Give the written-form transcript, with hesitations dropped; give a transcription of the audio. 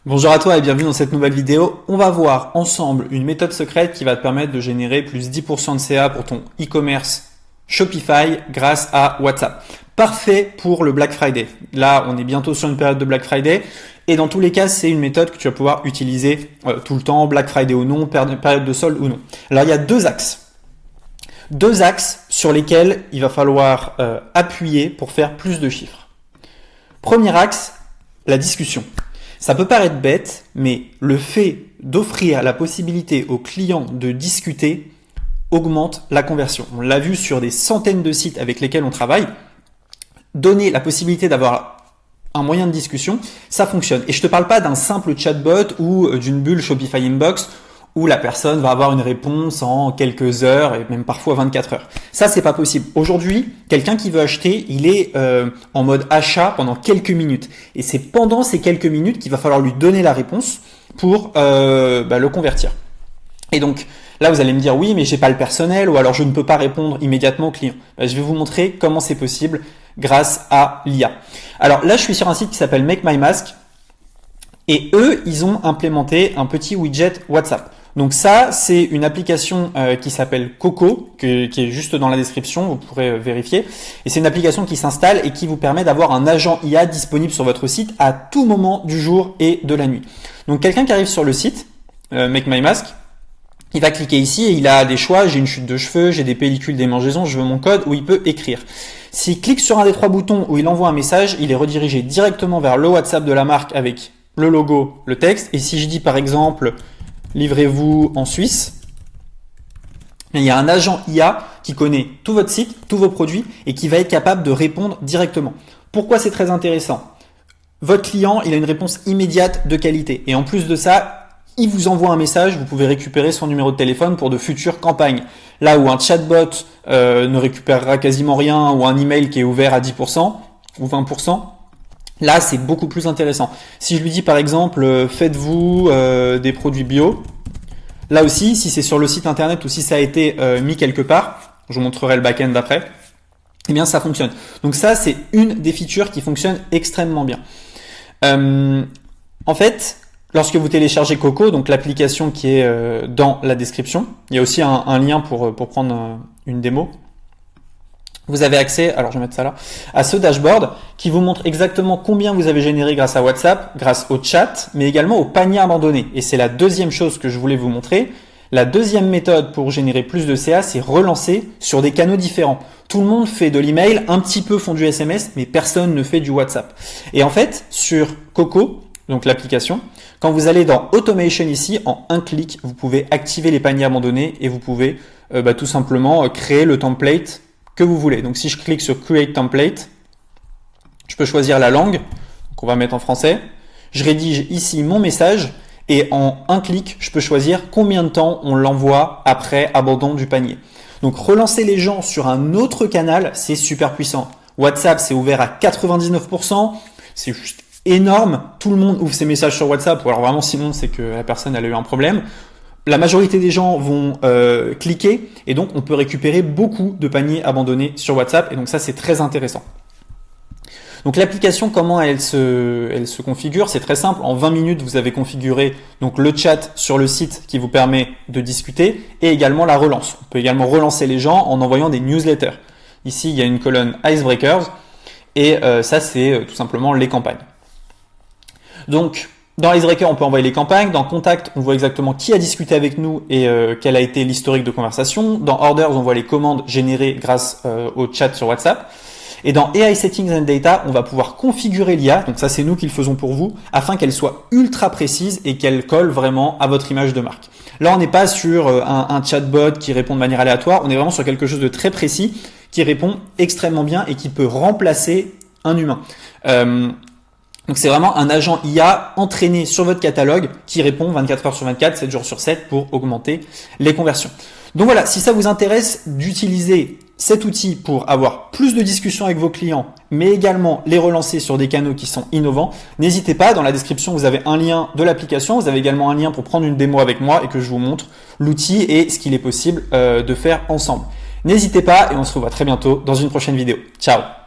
Bonjour à toi et bienvenue dans cette nouvelle vidéo. On va voir ensemble une méthode secrète qui va te permettre de générer plus 10% de CA pour ton e-commerce Shopify grâce à WhatsApp. Parfait pour le Black Friday. Là, on est bientôt sur une période de Black Friday et dans tous les cas, c'est une méthode que tu vas pouvoir utiliser tout le temps, Black Friday ou non, période de solde ou non. Alors, il y a deux axes. Deux axes sur lesquels il va falloir appuyer pour faire plus de chiffres. Premier axe, la discussion. Ça peut paraître bête, mais le fait d'offrir la possibilité aux clients de discuter augmente la conversion. On l'a vu sur des centaines de sites avec lesquels on travaille. Donner la possibilité d'avoir un moyen de discussion, ça fonctionne. Et je te parle pas d'un simple chatbot ou d'une bulle Shopify Inbox où la personne va avoir une réponse en quelques heures et même parfois 24 heures. Ça, c'est pas possible. Aujourd'hui, quelqu'un qui veut acheter, il est en mode achat pendant quelques minutes. Et c'est pendant ces quelques minutes qu'il va falloir lui donner la réponse pour le convertir. Et donc, là, vous allez me dire, oui, mais j'ai pas le personnel ou alors je ne peux pas répondre immédiatement au client. Je vais vous montrer comment c'est possible grâce à l'IA. Alors là, je suis sur un site qui s'appelle Make My Mask et eux, ils ont implémenté un petit widget WhatsApp. Donc ça, c'est une application qui s'appelle Coco, qui est juste dans la description, vous pourrez vérifier. Et c'est une application qui s'installe et qui vous permet d'avoir un agent IA disponible sur votre site à tout moment du jour et de la nuit. Donc quelqu'un qui arrive sur le site, Make My Mask, il va cliquer ici et il a des choix, j'ai une chute de cheveux, j'ai des pellicules démangeaisons, je veux mon code, où il peut écrire. S'il clique sur un des trois boutons où il envoie un message, il est redirigé directement vers le WhatsApp de la marque avec le logo, le texte. Et si je dis par exemple, livrez-vous en Suisse, il y a un agent IA qui connaît tout votre site, tous vos produits et qui va être capable de répondre directement. Pourquoi c'est très intéressant? Votre client, il a une réponse immédiate de qualité. Et en plus de ça, il vous envoie un message, vous pouvez récupérer son numéro de téléphone pour de futures campagnes. Là où un chatbot ne récupérera quasiment rien ou un email qui est ouvert à 10% ou 20%, là, c'est beaucoup plus intéressant. Si je lui dis par exemple, faites-vous des produits bio, là aussi, si c'est sur le site internet ou si ça a été mis quelque part, je vous montrerai le back-end après, eh bien ça fonctionne. Donc ça, c'est une des features qui fonctionne extrêmement bien. En fait, lorsque vous téléchargez Coco, donc l'application qui est dans la description, il y a aussi un lien pour prendre une démo. Vous avez accès, alors je vais mettre ça là, à ce dashboard qui vous montre exactement combien vous avez généré grâce à WhatsApp, grâce au chat, mais également au panier abandonné. Et c'est la deuxième chose que je voulais vous montrer. La deuxième méthode pour générer plus de CA, c'est relancer sur des canaux différents. Tout le monde fait de l'email, un petit peu font du SMS, mais personne ne fait du WhatsApp. Et en fait, sur Coco, donc l'application, quand vous allez dans Automation ici, en un clic, vous pouvez activer les paniers abandonnés et vous pouvez tout simplement créer le template que vous voulez. Donc si je clique sur Create Template, je peux choisir la langue, donc on va mettre en français. Je rédige ici mon message et en un clic, je peux choisir combien de temps on l'envoie après abandon du panier. Donc relancer les gens sur un autre canal, c'est super puissant. WhatsApp, c'est ouvert à 99%, c'est juste énorme. Tout le monde ouvre ses messages sur WhatsApp, ou alors vraiment sinon c'est que la personne elle a eu un problème. La majorité des gens vont cliquer et donc on peut récupérer beaucoup de paniers abandonnés sur WhatsApp et donc ça c'est très intéressant. Donc l'application, comment elle se configure? C'est très simple. En 20 minutes, vous avez configuré donc le chat sur le site qui vous permet de discuter et également la relance. On peut également relancer les gens en envoyant des newsletters. Ici, il y a une colonne Icebreakers et ça c'est tout simplement les campagnes. Donc dans Icebreaker, on peut envoyer les campagnes. Dans Contact, on voit exactement qui a discuté avec nous et quel a été l'historique de conversation. Dans Orders, on voit les commandes générées grâce au chat sur WhatsApp. Et dans AI Settings and Data, on va pouvoir configurer l'IA. Donc ça, c'est nous qui le faisons pour vous, afin qu'elle soit ultra précise et qu'elle colle vraiment à votre image de marque. Là, on n'est pas sur un chatbot qui répond de manière aléatoire. On est vraiment sur quelque chose de très précis qui répond extrêmement bien et qui peut remplacer un humain. Donc c'est vraiment un agent IA entraîné sur votre catalogue qui répond 24 heures sur 24, 7 jours sur 7 pour augmenter les conversions. Donc voilà, si ça vous intéresse d'utiliser cet outil pour avoir plus de discussions avec vos clients, mais également les relancer sur des canaux qui sont innovants, n'hésitez pas, dans la description vous avez un lien de l'application, vous avez également un lien pour prendre une démo avec moi et que je vous montre l'outil et ce qu'il est possible de faire ensemble. N'hésitez pas et on se revoit très bientôt dans une prochaine vidéo. Ciao!